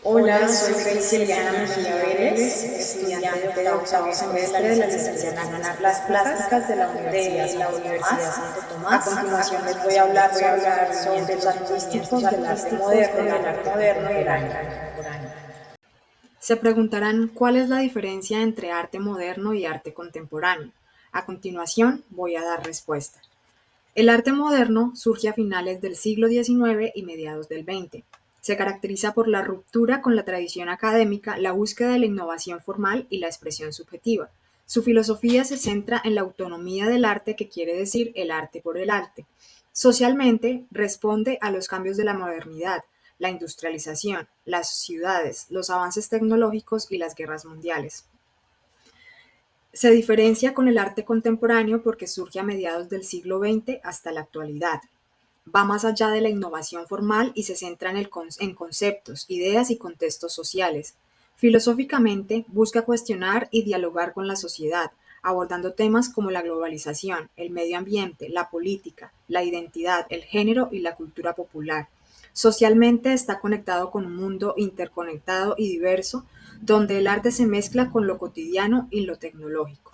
Hola, soy Graciela Mejía Vélez, estudiante de octavo semestre de la licenciatura en Artes Plásticas de la Universidad Santo A Tomás. A continuación les continuación les voy a hablar sobre movimientos los movimientos artísticos del arte moderno y el arte y el arte contemporáneo. contemporáneo. Se preguntarán cuál es la diferencia entre arte moderno y arte contemporáneo. A continuación voy a dar respuesta. El arte moderno surge a finales del siglo XIX y mediados del XX. Se caracteriza por la ruptura con la tradición académica, la búsqueda de la innovación formal y la expresión subjetiva. Su filosofía se centra en la autonomía del arte, que quiere decir el arte por el arte. Socialmente, responde a los cambios de la modernidad, la industrialización, las ciudades, los avances tecnológicos y las guerras mundiales. Se diferencia con el arte contemporáneo porque surge a mediados del siglo XX hasta la actualidad. Va más allá de la innovación formal y se centra en conceptos, ideas y contextos sociales. Filosóficamente, busca cuestionar y dialogar con la sociedad, abordando temas como la globalización, el medio ambiente, la política, la identidad, el género y la cultura popular. Socialmente está conectado con un mundo interconectado y diverso, donde el arte se mezcla con lo cotidiano y lo tecnológico.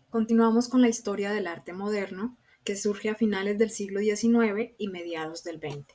Continuamos con la historia del arte moderno, que surge a finales del siglo XIX y mediados del XX.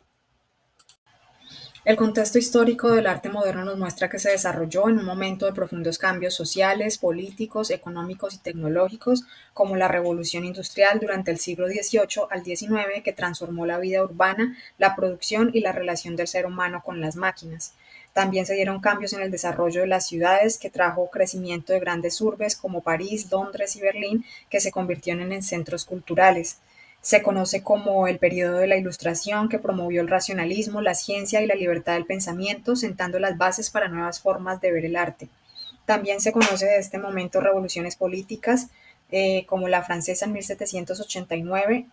El contexto histórico del arte moderno nos muestra que se desarrolló en un momento de profundos cambios sociales, políticos, económicos y tecnológicos, como la revolución industrial durante el siglo XVIII al XIX, que transformó la vida urbana, la producción y la relación del ser humano con las máquinas. También se dieron cambios en el desarrollo de las ciudades, que trajo crecimiento de grandes urbes como París, Londres y Berlín, que se convirtieron en centros culturales. Se conoce como el periodo de la Ilustración, que promovió el racionalismo, la ciencia y la libertad del pensamiento, sentando las bases para nuevas formas de ver el arte. También se conoce de este momento revoluciones políticas, como la francesa en 1789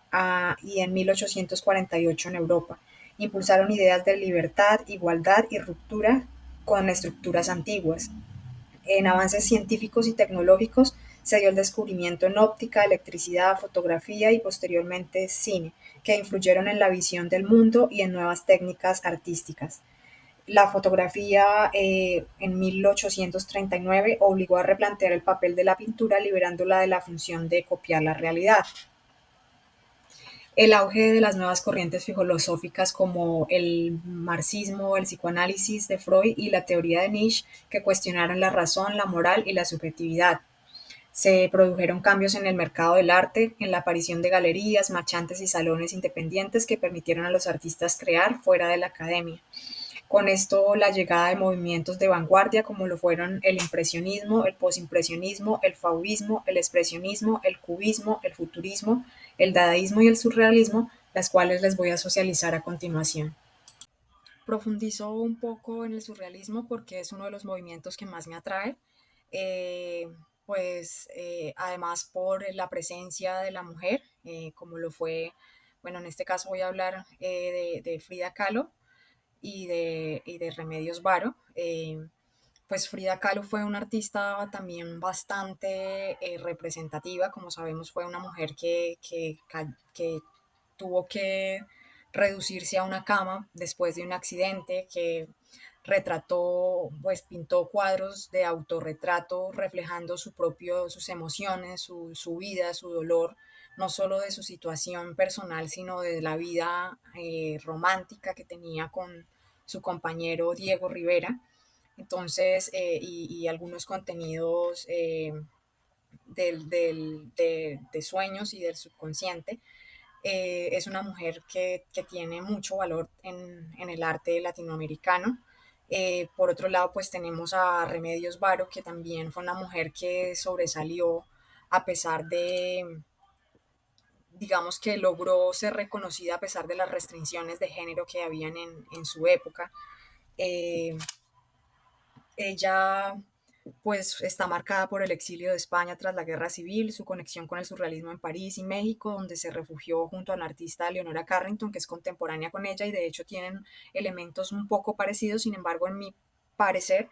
y en 1848 en Europa. Impulsaron ideas de libertad, igualdad y ruptura con estructuras antiguas. En avances científicos y tecnológicos se dio el descubrimiento en óptica, electricidad, fotografía y posteriormente cine, que influyeron en la visión del mundo y en nuevas técnicas artísticas. La fotografía en 1839 obligó a replantear el papel de la pintura, liberándola de la función de copiar la realidad. El auge de las nuevas corrientes filosóficas como el marxismo, el psicoanálisis de Freud y la teoría de Nietzsche, que cuestionaron la razón, la moral y la subjetividad. Se produjeron cambios en el mercado del arte, en la aparición de galerías, marchantes y salones independientes que permitieron a los artistas crear fuera de la academia. Con esto, la llegada de movimientos de vanguardia como lo fueron el impresionismo, el posimpresionismo, el fauvismo, el expresionismo, el cubismo, el futurismo, el dadaísmo y el surrealismo, las cuales les voy a socializar a continuación. Profundizo un poco en el surrealismo porque es uno de los movimientos que más me atrae, además por la presencia de la mujer, como lo fue, bueno, en este caso voy a hablar de Frida Kahlo y de Remedios Varo. Pues Frida Kahlo fue una artista también bastante representativa. Como sabemos, fue una mujer que tuvo que reducirse a una cama después de un accidente, que retrató, pues pintó cuadros de autorretrato reflejando sus emociones, su vida, su dolor, no solo de su situación personal, sino de la vida romántica que tenía con su compañero Diego Rivera. Entonces, y algunos contenidos de sueños y del subconsciente. Es una mujer que tiene mucho valor en el arte latinoamericano. Por otro lado, pues tenemos a Remedios Varo, que también fue una mujer que sobresalió a pesar de, digamos que logró ser reconocida a pesar de las restricciones de género que habían en su época. Eh, Ella pues está marcada por el exilio de España tras la Guerra Civil, su conexión con el surrealismo en París y México, donde se refugió junto a la artista Leonora Carrington, que es contemporánea con ella y de hecho tienen elementos un poco parecidos. Sin embargo, en mi parecer,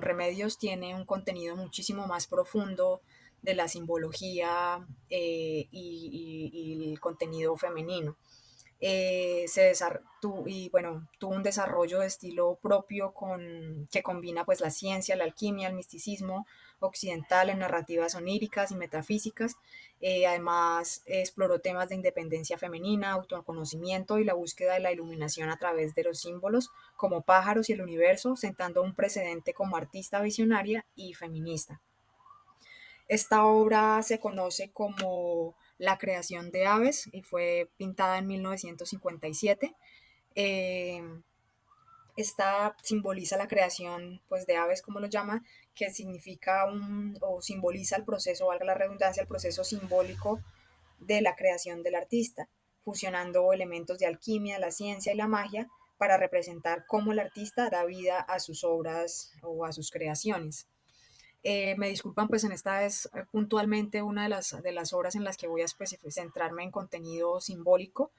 Remedios tiene un contenido muchísimo más profundo de la simbología y el contenido femenino. tuvo un desarrollo de estilo propio que combina pues la ciencia, la alquimia, el misticismo occidental en narrativas oníricas y metafísicas. Además, exploró temas de independencia femenina, autoconocimiento y la búsqueda de la iluminación a través de los símbolos como pájaros y el universo, sentando un precedente como artista visionaria y feminista. Esta obra se conoce como La creación de aves y fue pintada en 1957. Eh, Esta simboliza la creación pues, de aves, como lo llama, que significa o simboliza el proceso, valga la redundancia, el proceso simbólico de la creación del artista, fusionando elementos de alquimia, la ciencia y la magia para representar cómo el artista da vida a sus obras o a sus creaciones. Me disculpan, pues en esta es puntualmente una de las obras en las que voy a centrarme en contenido simbólico,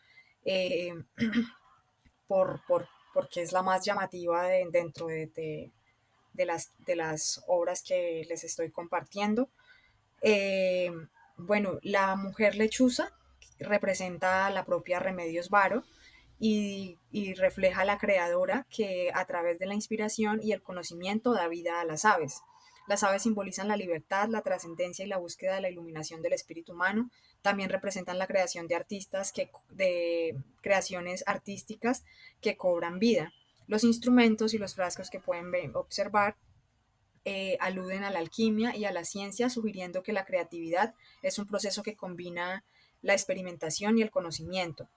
eh, porque es la más llamativa dentro de las obras que les estoy compartiendo. Eh, bueno, la mujer lechuza representa a la propia Remedios Varo y refleja a la creadora que a través de la inspiración y el conocimiento da vida a las aves. Las aves simbolizan la libertad, la trascendencia y la búsqueda de la iluminación del espíritu humano. También representan la creación de de creaciones artísticas que cobran vida. Los instrumentos y los frascos que pueden observar aluden a la alquimia y a la ciencia, sugiriendo que la creatividad es un proceso que combina la experimentación y el conocimiento.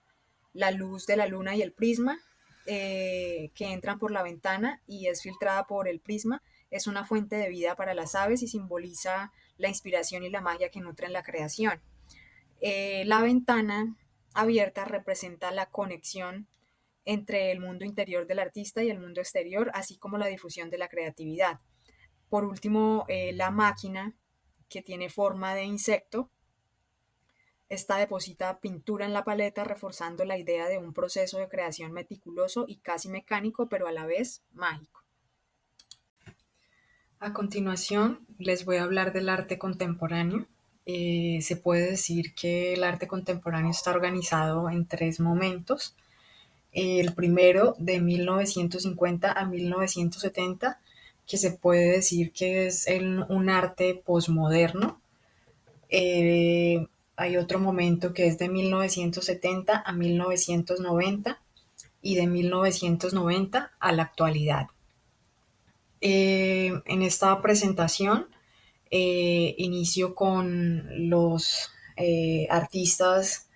La luz de la luna y el prisma que entran por la ventana y es filtrada por el prisma es una fuente de vida para las aves y simboliza la inspiración y la magia que nutren la creación. La ventana abierta representa la conexión entre el mundo interior del artista y el mundo exterior, así como la difusión de la creatividad. Por último, la máquina, que tiene forma de insecto, esta deposita pintura en la paleta, reforzando la idea de un proceso de creación meticuloso y casi mecánico, pero a la vez mágico. A continuación, les voy a hablar del arte contemporáneo. Se puede decir que el arte contemporáneo está organizado en tres momentos. El primero, de 1950 a 1970, que se puede decir que es un arte posmoderno. Hay otro momento que es de 1970 a 1990 y de 1990 a la actualidad. En esta presentación inicio con los artistas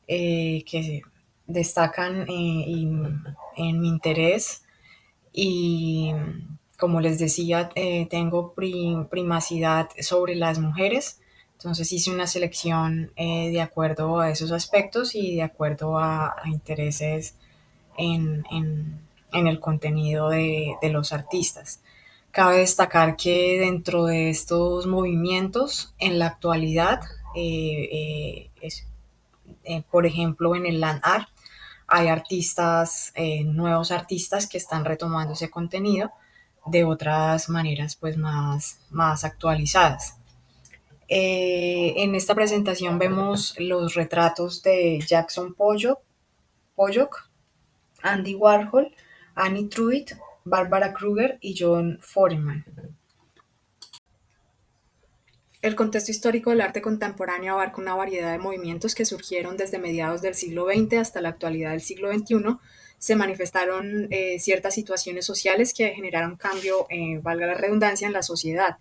que destacan en mi interés y como les decía, tengo primacidad sobre las mujeres, entonces hice una selección de acuerdo a esos aspectos y de acuerdo a intereses en el contenido de los artistas. Cabe destacar que dentro de estos movimientos, en la actualidad, por ejemplo, en el land art, hay nuevos artistas que están retomando ese contenido de otras maneras pues más actualizadas. En esta presentación vemos los retratos de Jackson Pollock, Andy Warhol, Annie Truitt, Barbara Kruger y John Foreman. El contexto histórico del arte contemporáneo abarca una variedad de movimientos que surgieron desde mediados del siglo XX hasta la actualidad del siglo XXI. Se manifestaron ciertas situaciones sociales que generaron cambio, valga la redundancia, en la sociedad.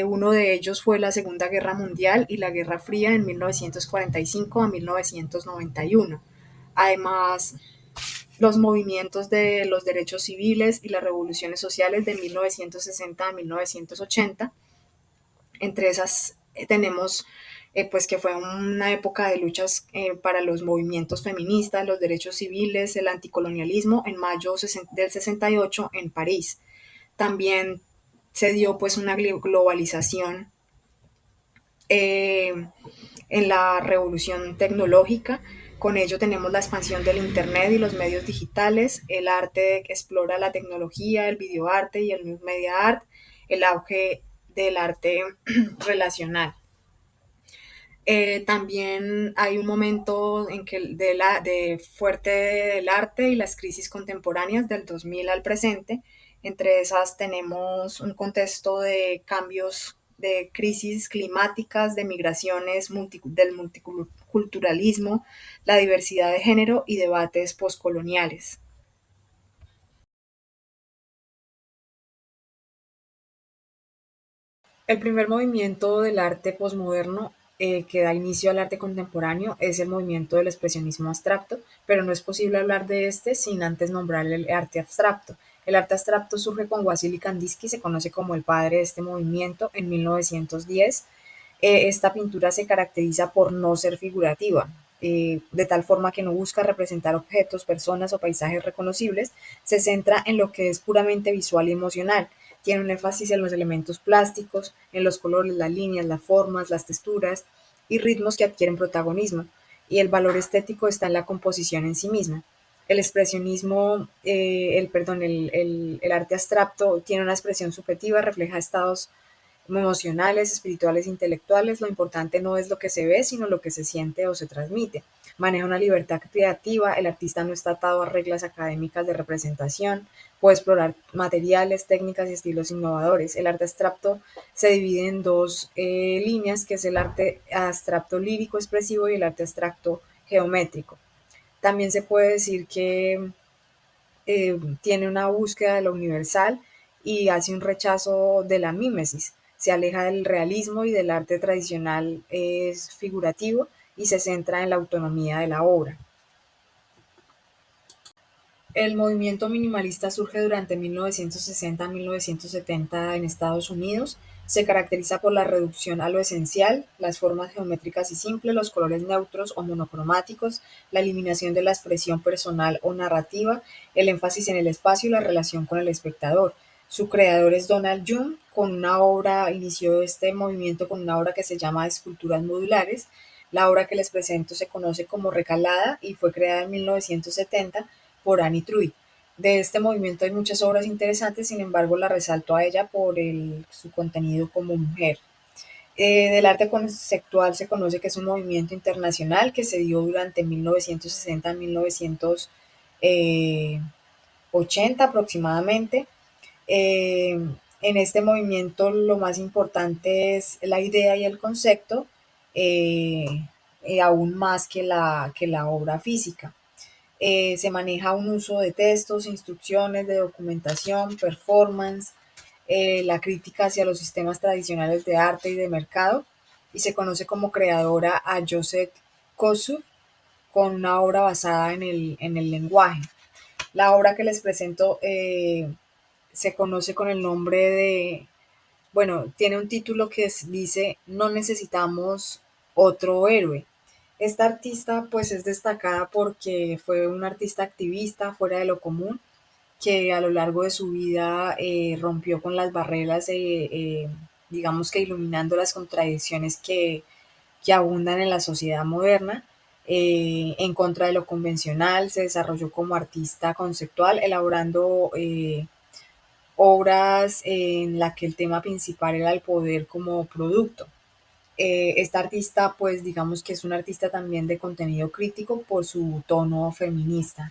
Uno de ellos fue la Segunda Guerra Mundial y la Guerra Fría en 1945 a 1991. Además, los movimientos de los derechos civiles y las revoluciones sociales de 1960 a 1980. Entre esas tenemos pues que fue una época de luchas para los movimientos feministas, los derechos civiles, el anticolonialismo en mayo del 68 en París. También se dio pues una globalización en la revolución tecnológica. Con ello tenemos la expansión del Internet y los medios digitales, el arte que explora la tecnología, el videoarte y el new media art, el auge del arte relacional. También hay un momento en que de fuerte del arte y las crisis contemporáneas del 2000 al presente. Entre esas tenemos un contexto de cambios, de crisis climáticas, de migraciones, del multiculturalismo, la diversidad de género y debates postcoloniales. El primer movimiento del arte posmoderno que da inicio al arte contemporáneo es el movimiento del expresionismo abstracto, pero no es posible hablar de este sin antes nombrar el arte abstracto. El arte abstracto surge con Wassily Kandinsky, se conoce como el padre de este movimiento, en 1910. Esta pintura se caracteriza por no ser figurativa, de tal forma que no busca representar objetos, personas o paisajes reconocibles, se centra en lo que es puramente visual y emocional. Tiene un énfasis en los elementos plásticos, en los colores, las líneas, las formas, las texturas y ritmos que adquieren protagonismo, y el valor estético está en la composición en sí misma. El expresionismo, el arte abstracto tiene una expresión subjetiva, refleja estados emocionales, espirituales, intelectuales. Lo importante no es lo que se ve, sino lo que se siente o se transmite. Maneja una libertad creativa, el artista no está atado a reglas académicas de representación, puede explorar materiales, técnicas y estilos innovadores. El arte abstracto se divide en dos líneas, que es el arte abstracto lírico expresivo y el arte abstracto geométrico. También se puede decir que tiene una búsqueda de lo universal y hace un rechazo de la mímesis. Se aleja del realismo y del arte tradicional es figurativo y se centra en la autonomía de la obra. El movimiento minimalista surge durante 1960 a 1970 en Estados Unidos. Se caracteriza por la reducción a lo esencial, las formas geométricas y simples, los colores neutros o monocromáticos, la eliminación de la expresión personal o narrativa, el énfasis en el espacio y la relación con el espectador. Su creador es Donald Jung, con una obra, inició este movimiento con una obra que se llama Esculturas Modulares. La obra que les presento se conoce como Recalada y fue creada en 1970 por Annie Trui. De este movimiento hay muchas obras interesantes, sin embargo la resalto a ella por su contenido como mujer. Del arte conceptual se conoce que es un movimiento internacional que se dio durante 1960 a 1980 aproximadamente. En este movimiento lo más importante es la idea y el concepto, eh, aún más que la obra física. Se maneja un uso de textos, instrucciones, de documentación, performance, la crítica hacia los sistemas tradicionales de arte y de mercado, y se conoce como creadora a Joseph Kosuth con una obra basada en el lenguaje. La obra que les presento se conoce con el nombre de, bueno, tiene un título que dice No necesitamos otro héroe. Esta artista pues es destacada porque fue una artista activista fuera de lo común, que a lo largo de su vida rompió con las barreras, digamos que iluminando las contradicciones que abundan en la sociedad moderna. En contra de lo convencional, se desarrolló como artista conceptual, elaborando obras en las que el tema principal era el poder como producto. Esta artista, pues digamos que es una artista también de contenido crítico por su tono feminista.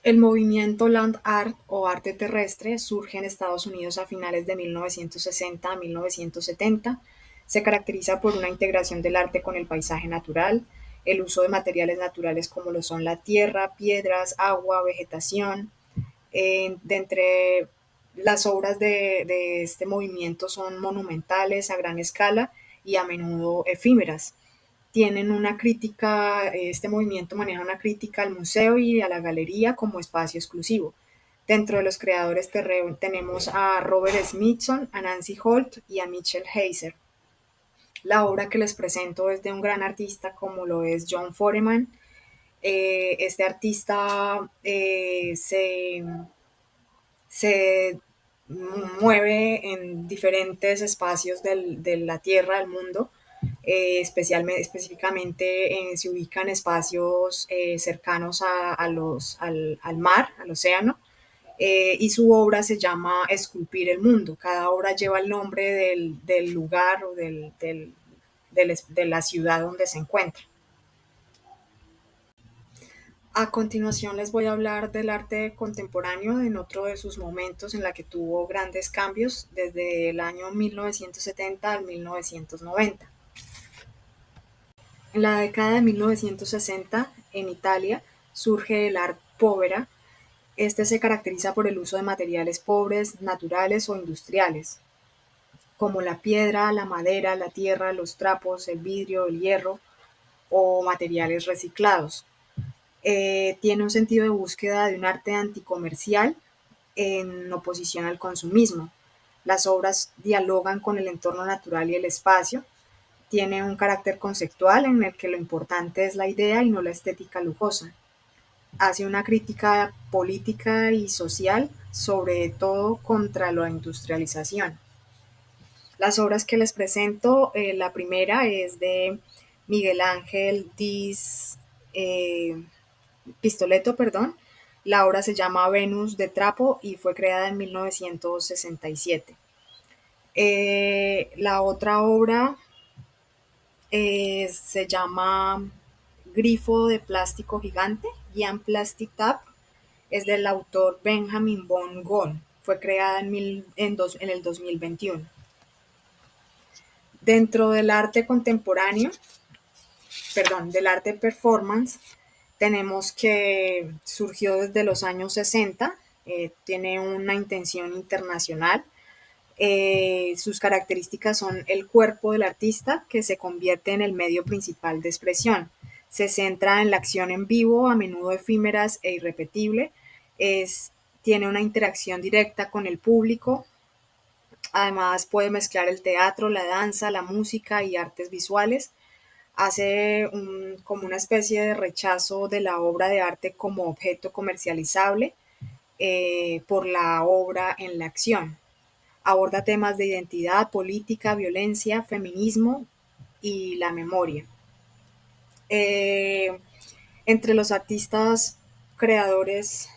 El movimiento Land Art o arte terrestre surge en Estados Unidos a finales de 1960 a 1970. Se caracteriza por una integración del arte con el paisaje natural, el uso de materiales naturales como lo son la tierra, piedras, agua, vegetación. De entre las obras de este movimiento son monumentales a gran escala y a menudo efímeras. Tienen una crítica, este movimiento maneja una crítica al museo y a la galería como espacio exclusivo. Dentro de los creadores tenemos a Robert Smithson, a Nancy Holt y a Mitchell Heiser. La obra que les presento es de un gran artista como lo es John Foreman. Este artista se mueve en diferentes espacios de la Tierra, del mundo. Específicamente se ubica en espacios cercanos al mar, al océano, y su obra se llama Esculpir el Mundo. Cada obra lleva el nombre del lugar o de la ciudad donde se encuentra. A continuación les voy a hablar del arte contemporáneo en otro de sus momentos en la que tuvo grandes cambios desde el año 1970 al 1990. En la década de 1960, en Italia, surge el Art Povera. Este se caracteriza por el uso de materiales pobres, naturales o industriales, como la piedra, la madera, la tierra, los trapos, el vidrio, el hierro o materiales reciclados. Tiene un sentido de búsqueda de un arte anticomercial en oposición al consumismo. Las obras dialogan con el entorno natural y el espacio. Tiene un carácter conceptual en el que lo importante es la idea y no la estética lujosa. Hace una crítica política y social, sobre todo contra la industrialización. Las obras que les presento, la primera es de Miguel Ángel Diz Pistoletto, perdón. La obra se llama Venus de Trapo y fue creada en 1967. La otra obra se llama Grifo de plástico gigante, Giant Plastic Tap, es del autor Benjamin von Goll. Fue creada en el 2021. Dentro del arte contemporáneo, del arte performance, tenemos que surgió desde los años 60, tiene una intención internacional. Sus características son el cuerpo del artista, que se convierte en el medio principal de expresión. Se centra en la acción en vivo, a menudo efímeras e irrepetible. Tiene una interacción directa con el público. Además puede mezclar el teatro, la danza, la música y artes visuales. Hace como una especie de rechazo de la obra de arte como objeto comercializable por la obra en la acción. Aborda temas de identidad, política, violencia, feminismo y la memoria. Entre los artistas creadores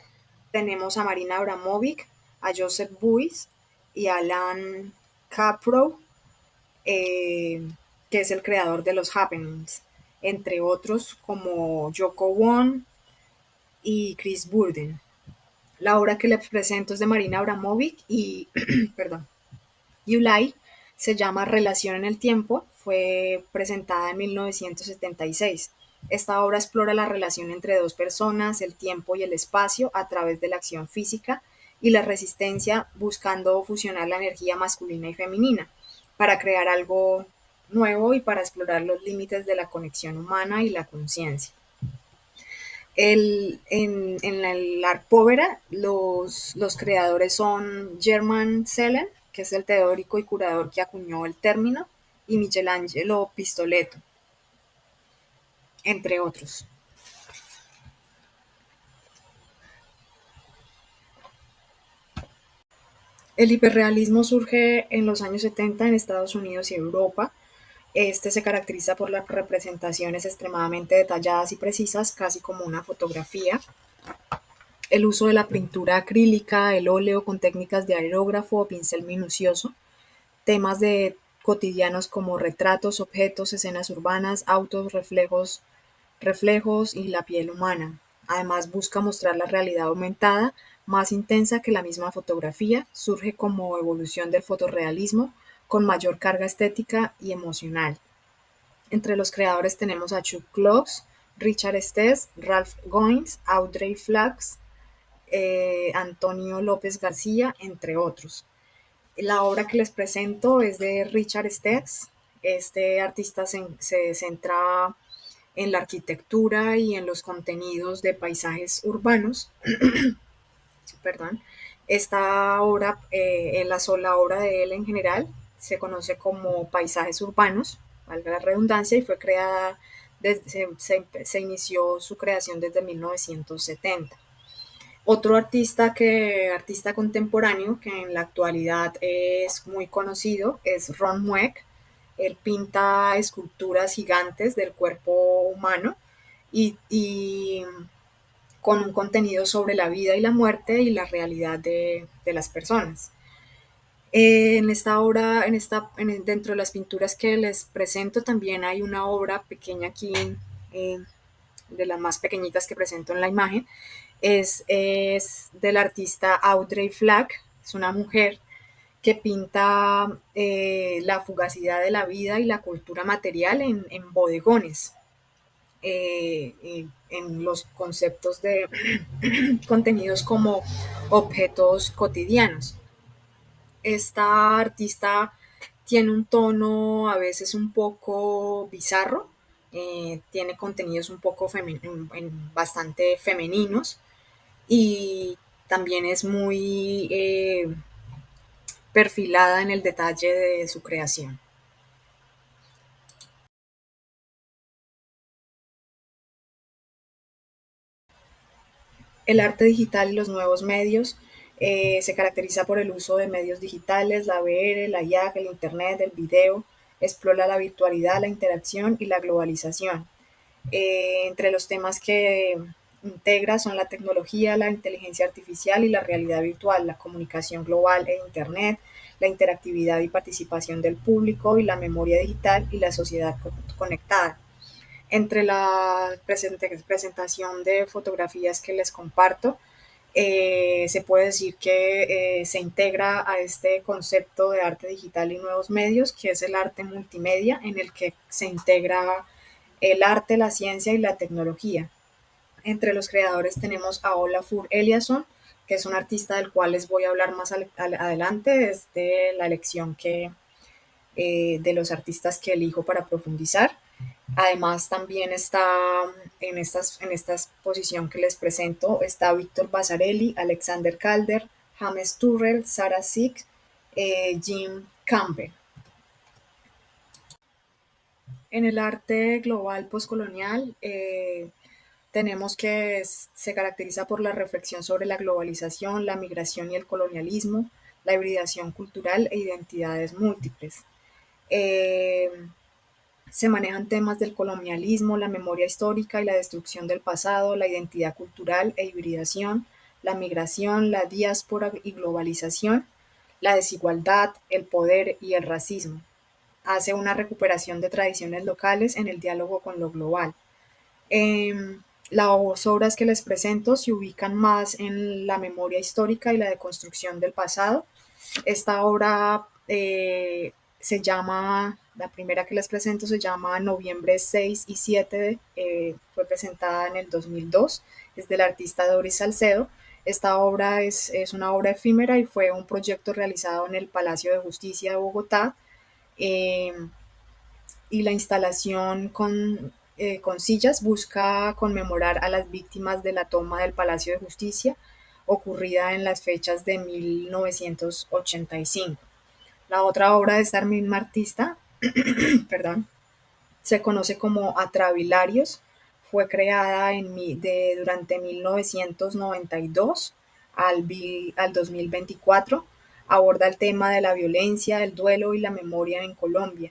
tenemos a Marina Abramovic, a Joseph Beuys y a Alan Caprow, que es el creador de los Happenings, entre otros como Yoko Ono y Chris Burden. La obra que les presento es de Marina Abramovic y Yulai, se llama Relación en el Tiempo, fue presentada en 1976. Esta obra explora la relación entre dos personas, el tiempo y el espacio, a través de la acción física y la resistencia, buscando fusionar la energía masculina y femenina para crear algo nuevo y para explorar los límites de la conexión humana y la conciencia. En el Art Povera, los creadores son Germán Sellen, que es el teórico y curador que acuñó el término, y Michelangelo Pistoletto, entre otros. El hiperrealismo surge en los años 70 en Estados Unidos y Europa. Este se caracteriza por las representaciones extremadamente detalladas y precisas, casi como una fotografía. El uso de la pintura acrílica, el óleo con técnicas de aerógrafo o pincel minucioso, temas cotidianos como retratos, objetos, escenas urbanas, autos, reflejos y la piel humana. Además busca mostrar la realidad aumentada, más intensa que la misma fotografía. Surge como evolución del fotorrealismo, con mayor carga estética y emocional. Entre los creadores tenemos a Chuck Close, Richard Stess, Ralph Goins, Audrey Flax, Antonio López García, entre otros. La obra que les presento es de Richard Stess. Este artista se centra en la arquitectura y en los contenidos de paisajes urbanos. Perdón. Esta obra, la sola obra de él en general, se conoce como Paisajes Urbanos, valga la redundancia, y fue creada, se inició su creación desde 1970. Otro artista contemporáneo que en la actualidad es muy conocido es Ron Mueck. Él pinta esculturas gigantes del cuerpo humano y con un contenido sobre la vida y la muerte y la realidad de las personas. En esta obra, dentro de las pinturas que les presento, también hay una obra pequeña aquí, eh, de las más pequeñitas que presento en la imagen. Es del artista Audrey Flack, es una mujer que pinta la fugacidad de la vida y la cultura material en bodegones, en los conceptos de contenidos como objetos cotidianos. Esta artista tiene un tono a veces un poco bizarro, tiene contenidos un poco bastante femeninos y también es muy perfilada en el detalle de su creación. El arte digital y los nuevos medios se caracteriza por el uso de medios digitales, la VR, la IA, el Internet, el video, explora la virtualidad, la interacción y la globalización. Entre los temas que integra son la tecnología, la inteligencia artificial y la realidad virtual, la comunicación global e Internet, la interactividad y participación del público y la memoria digital y la sociedad conectada. Entre la presentación de fotografías que les comparto, se puede decir que se integra a este concepto de arte digital y nuevos medios, que es el arte multimedia, en el que se integra el arte, la ciencia y la tecnología. Entre los creadores tenemos a Olafur Eliasson, que es un artista del cual les voy a hablar más adelante, desde la elección de los artistas que elijo para profundizar. Además, también está en esta exposición que les presento, está Víctor Basarelli, Alexander Calder, James Turrell, Sarah Six, Jim Campbell. En el arte global postcolonial, tenemos que se caracteriza por la reflexión sobre la globalización, la migración y el colonialismo, la hibridación cultural e identidades múltiples. Eh, Se manejan temas del colonialismo, la memoria histórica y la destrucción del pasado, la identidad cultural e hibridación, la migración, la diáspora y globalización, la desigualdad, el poder y el racismo. Hace una recuperación de tradiciones locales en el diálogo con lo global. Las obras que les presento se ubican más en la memoria histórica y la deconstrucción del pasado. Esta obra se llama, la primera que les presento se llama Noviembre 6 y 7, fue presentada en el 2002, es del artista Doris Salcedo. Esta obra es una obra efímera y fue un proyecto realizado en el Palacio de Justicia de Bogotá, eh, y la instalación con sillas busca conmemorar a las víctimas de la toma del Palacio de Justicia ocurrida en las fechas de 1985. La otra obra de esta misma artista, perdón, se conoce como Atravilarios, fue creada durante 1992 al 2024, aborda el tema de la violencia, el duelo y la memoria en Colombia,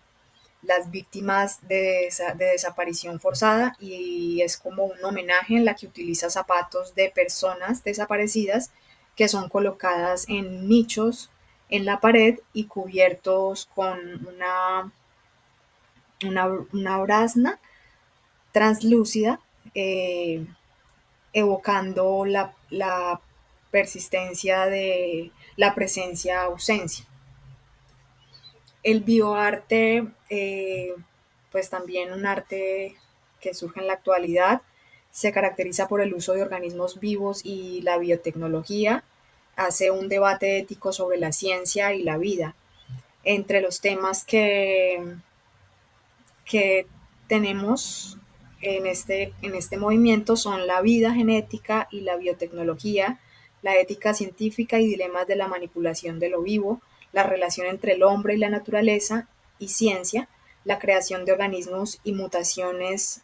las víctimas de desaparición forzada, y es como un homenaje en la que utiliza zapatos de personas desaparecidas que son colocadas en nichos en la pared y cubiertos con una brazna translúcida, evocando la persistencia de la presencia-ausencia. El bioarte, pues también un arte que surge en la actualidad, se caracteriza por el uso de organismos vivos y la biotecnología, hace un debate ético sobre la ciencia y la vida. Entre los temas que tenemos en este movimiento son la vida genética y la biotecnología, la ética científica y dilemas de la manipulación de lo vivo, la relación entre el hombre y la naturaleza y ciencia, la creación de organismos y mutaciones,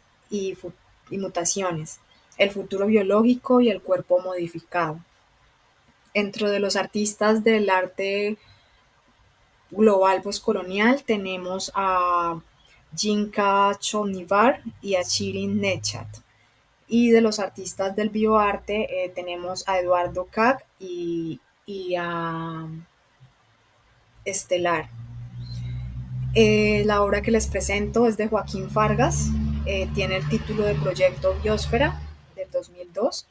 el futuro biológico y el cuerpo modificado. Dentro de los artistas del arte global postcolonial tenemos a Jinka Chonivar y a Shirin Nechat. Y de los artistas del bioarte tenemos a Eduardo Kac y a Estelar. La obra que les presento es de Joaquín Fargas, tiene el título de Proyecto Biosfera del 2002.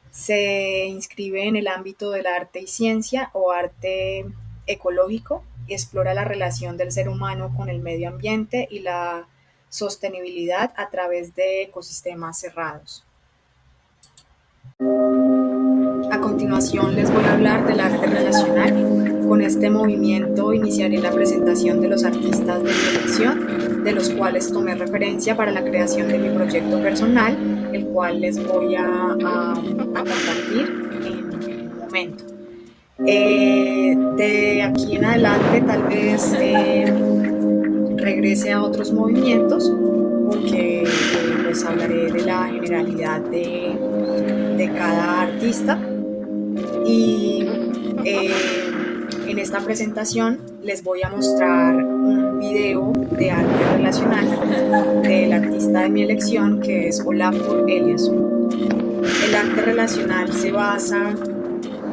Se inscribe en el ámbito del arte y ciencia o arte ecológico y explora la relación del ser humano con el medio ambiente y la sostenibilidad a través de ecosistemas cerrados. A continuación les voy a hablar del arte relacional. Con este movimiento iniciaré la presentación de los artistas de mi elección, de los cuales tomé referencia para la creación de mi proyecto personal, el cual les voy a compartir en un momento. De aquí en adelante tal vez regrese a otros movimientos porque pues hablaré de la generalidad de cada artista y en esta presentación les voy a mostrar un video de arte relacional del artista de mi elección, que es Olafur Eliasson. El arte relacional se basa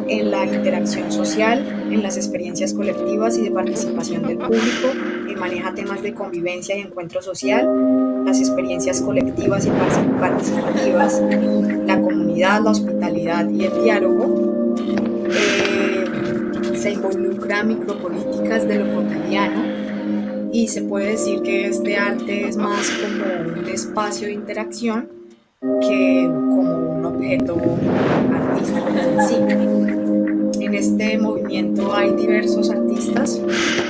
en la interacción social, en las experiencias colectivas y de participación del público, y maneja temas de convivencia y encuentro social, las experiencias colectivas y participativas, la comunidad, la hospitalidad y el diálogo. Se involucra micropolíticas de lo cotidiano y se puede decir que este arte es más como un espacio de interacción que como un objeto artístico en sí. En este movimiento hay diversos artistas,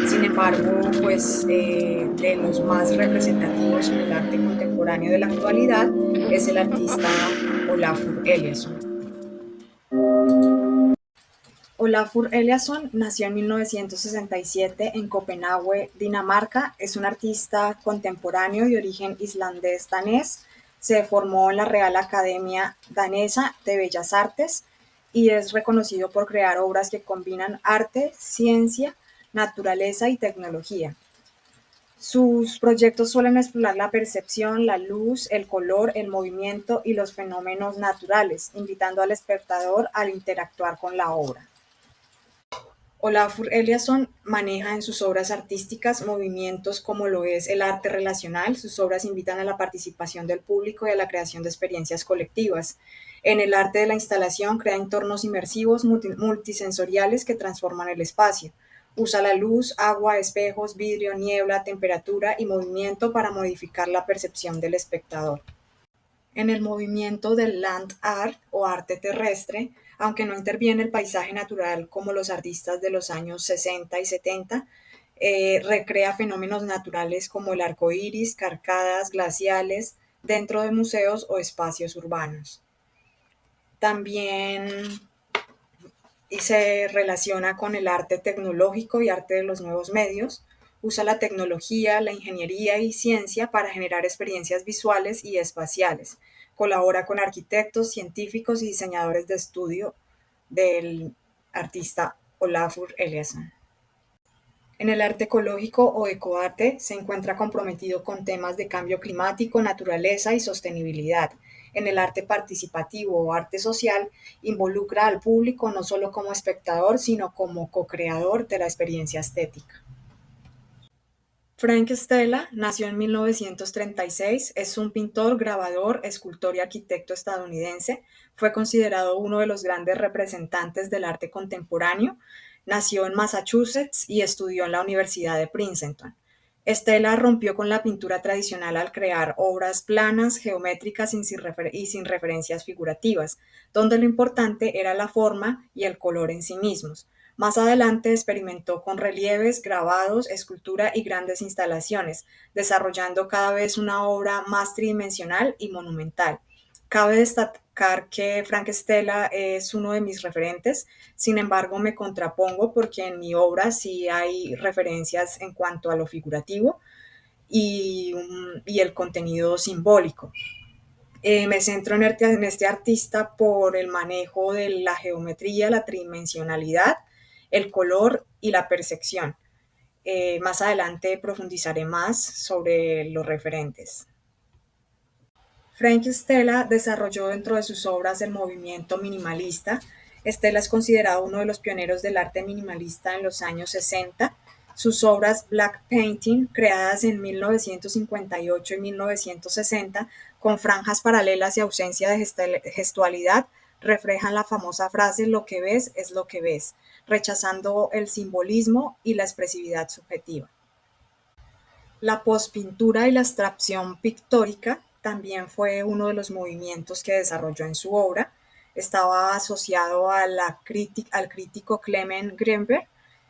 sin embargo, pues de los más representativos en el arte contemporáneo de la actualidad es el artista Olafur Eliasson. Olafur Eliasson nació en 1967 en Copenhague, Dinamarca. Es un artista contemporáneo de origen islandés-danés. Se formó en la Real Academia Danesa de Bellas Artes y es reconocido por crear obras que combinan arte, ciencia, naturaleza y tecnología. Sus proyectos suelen explorar la percepción, la luz, el color, el movimiento y los fenómenos naturales, invitando al espectador a interactuar con la obra. Olafur Eliasson maneja en sus obras artísticas movimientos como lo es el arte relacional. Sus obras invitan a la participación del público y a la creación de experiencias colectivas. En el arte de la instalación crea entornos inmersivos multisensoriales que transforman el espacio. Usa la luz, agua, espejos, vidrio, niebla, temperatura y movimiento para modificar la percepción del espectador. En el movimiento del land art o arte terrestre, aunque no interviene el paisaje natural como los artistas de los años 60 y 70, recrea fenómenos naturales como el arco iris, cascadas glaciales dentro de museos o espacios urbanos. También se relaciona con el arte tecnológico y arte de los nuevos medios. Usa la tecnología, la ingeniería y ciencia para generar experiencias visuales y espaciales. Colabora con arquitectos, científicos y diseñadores de estudio del artista Olafur Eliasson. En el arte ecológico o ecoarte se encuentra comprometido con temas de cambio climático, naturaleza y sostenibilidad. En el arte participativo o arte social involucra al público no solo como espectador, sino como co-creador de la experiencia estética. Frank Stella nació en 1936, es un pintor, grabador, escultor y arquitecto estadounidense. Fue considerado uno de los grandes representantes del arte contemporáneo. Nació en Massachusetts y estudió en la Universidad de Princeton. Stella rompió con la pintura tradicional al crear obras planas, geométricas y sin referencias figurativas, donde lo importante era la forma y el color en sí mismos. Más adelante experimentó con relieves, grabados, escultura y grandes instalaciones, desarrollando cada vez una obra más tridimensional y monumental. Cabe destacar que Frank Stella es uno de mis referentes, sin embargo me contrapongo porque en mi obra sí hay referencias en cuanto a lo figurativo y el contenido simbólico. Me centro en este artista por el manejo de la geometría, la tridimensionalidad, el color y la percepción. Más adelante profundizaré más sobre los referentes. Frank Stella desarrolló dentro de sus obras el movimiento minimalista. Stella es considerado uno de los pioneros del arte minimalista en los años 60. Sus obras Black Painting, creadas en 1958 y 1960, con franjas paralelas y ausencia de gestualidad, reflejan la famosa frase "lo que ves es lo que ves", rechazando el simbolismo y la expresividad subjetiva. La pospintura y la abstracción pictórica también fue uno de los movimientos que desarrolló en su obra. Estaba asociado al crítico Clement Greenberg.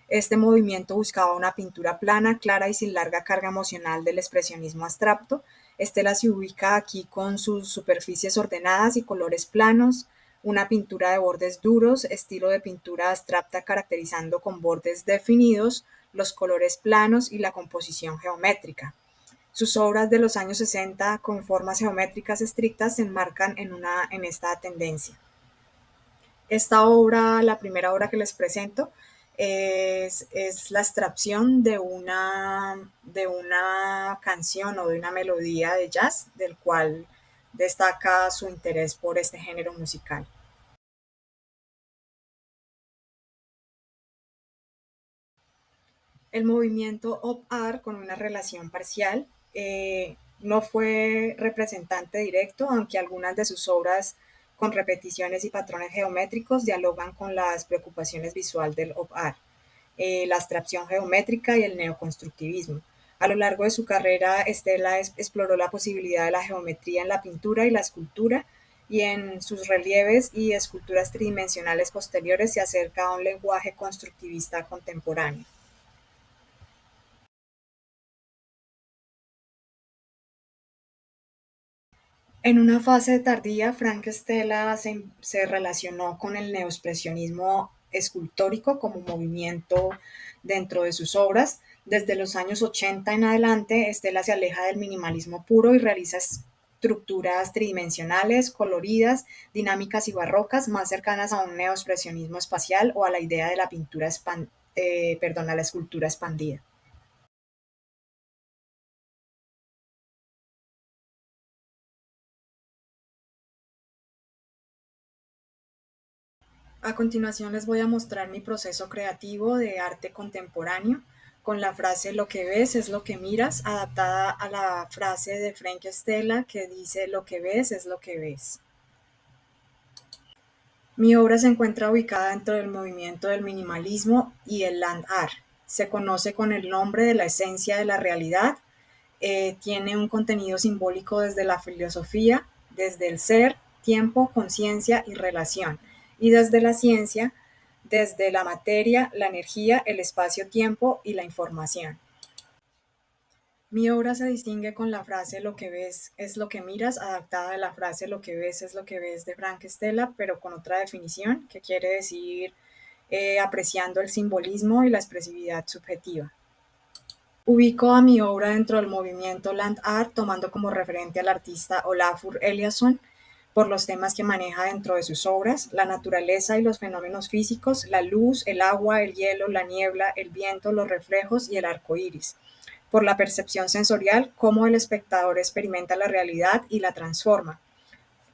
Este movimiento buscaba una pintura plana, clara y sin larga carga emocional del expresionismo abstracto. Estela se ubica aquí con sus superficies ordenadas y colores planos, una pintura de bordes duros, estilo de pintura abstracta caracterizando con bordes definidos, los colores planos y la composición geométrica. Sus obras de los años 60 con formas geométricas estrictas se enmarcan en esta tendencia. Esta obra, la primera obra que les presento, es la extracción de una canción o de una melodía de jazz, del cual destaca su interés por este género musical. El movimiento Op Art, con una relación parcial, no fue representante directo, aunque algunas de sus obras con repeticiones y patrones geométricos dialogan con las preocupaciones visuales del Op Art, la abstracción geométrica y el neoconstructivismo. A lo largo de su carrera, Stella exploró la posibilidad de la geometría en la pintura y la escultura, y en sus relieves y esculturas tridimensionales posteriores se acerca a un lenguaje constructivista contemporáneo. En una fase tardía, Frank Stella se relacionó con el neoexpresionismo escultórico como movimiento dentro de sus obras. Desde los años 80 en adelante, Stella se aleja del minimalismo puro y realiza estructuras tridimensionales, coloridas, dinámicas y barrocas, más cercanas a un neoexpresionismo espacial o a la idea de la a la escultura expandida. A continuación les voy a mostrar mi proceso creativo de arte contemporáneo con la frase "lo que ves es lo que miras", adaptada a la frase de Frank Stella que dice "lo que ves es lo que ves". Mi obra se encuentra ubicada dentro del movimiento del minimalismo y el land art. Se conoce con el nombre de la esencia de la realidad. Tiene un contenido simbólico desde la filosofía, desde el ser, tiempo, conciencia y relación, y desde la ciencia, desde la materia, la energía, el espacio-tiempo y la información. Mi obra se distingue con la frase "lo que ves es lo que miras", adaptada de la frase "lo que ves es lo que ves" de Frank Stella, pero con otra definición que quiere decir apreciando el simbolismo y la expresividad subjetiva. Ubico a mi obra dentro del movimiento Land Art, tomando como referente al artista Olafur Eliasson por los temas que maneja dentro de sus obras: la naturaleza y los fenómenos físicos, la luz, el agua, el hielo, la niebla, el viento, los reflejos y el arco iris; por la percepción sensorial, cómo el espectador experimenta la realidad y la transforma;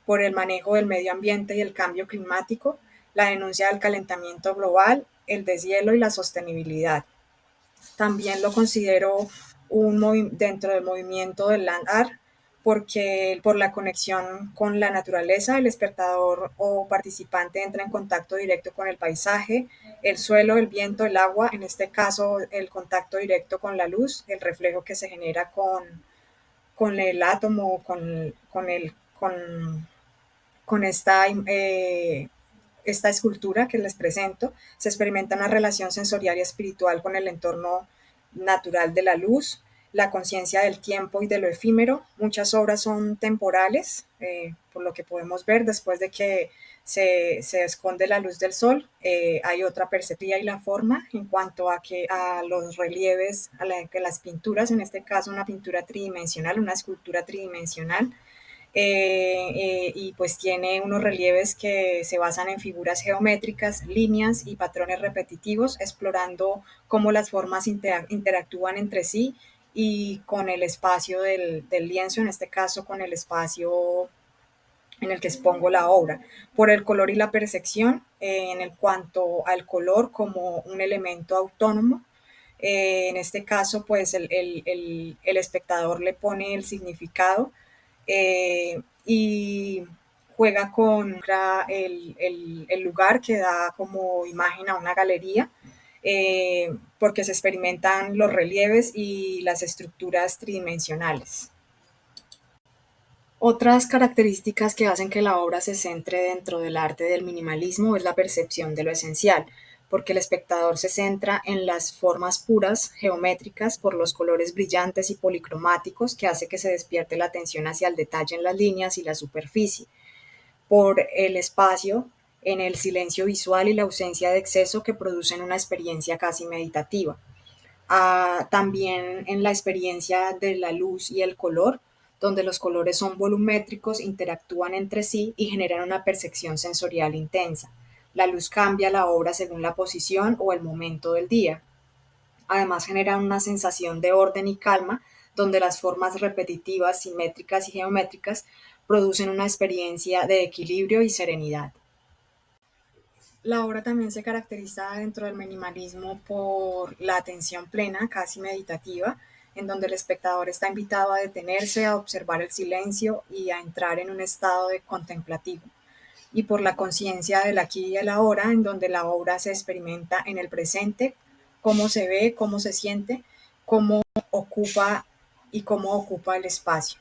por el manejo del medio ambiente y el cambio climático, la denuncia del calentamiento global, el deshielo y la sostenibilidad. También lo considero dentro del movimiento del land art porque por la conexión con la naturaleza, el espectador o participante entra en contacto directo con el paisaje, el suelo, el viento, el agua, en este caso el contacto directo con la luz, el reflejo que se genera con el átomo, con esta escultura que les presento. Se experimenta una relación sensorial y espiritual con el entorno natural de la luz, la conciencia del tiempo y de lo efímero. Muchas obras son temporales, por lo que podemos ver después de que se esconde la luz del sol. Hay otra perspectiva y la forma en cuanto a los relieves, que las pinturas, en este caso una pintura tridimensional, una escultura tridimensional, y pues tiene unos relieves que se basan en figuras geométricas, líneas y patrones repetitivos, explorando cómo las formas interactúan entre sí y con el espacio del lienzo, en este caso con el espacio en el que expongo la obra, por el color y la percepción, en el cuanto al color como un elemento autónomo. En este caso, pues el espectador le pone el significado y juega con el lugar que da como imagen a una galería, porque se experimentan los relieves y las estructuras tridimensionales. Otras características que hacen que la obra se centre dentro del arte del minimalismo es la percepción de lo esencial, porque el espectador se centra en las formas puras, geométricas, por los colores brillantes y policromáticos que hace que se despierte la atención hacia el detalle en las líneas y la superficie, por el espacio, en el silencio visual y la ausencia de exceso que producen una experiencia casi meditativa. También en la experiencia de la luz y el color, donde los colores son volumétricos, interactúan entre sí y generan una percepción sensorial intensa. La luz cambia la obra según la posición o el momento del día. Además genera una sensación de orden y calma, donde las formas repetitivas, simétricas y geométricas producen una experiencia de equilibrio y serenidad. La obra también se caracteriza dentro del minimalismo por la atención plena, casi meditativa, en donde el espectador está invitado a detenerse, a observar el silencio y a entrar en un estado de contemplativo, y por la conciencia del aquí y el ahora, en donde la obra se experimenta en el presente, cómo se ve, cómo se siente, cómo ocupa y cómo ocupa el espacio.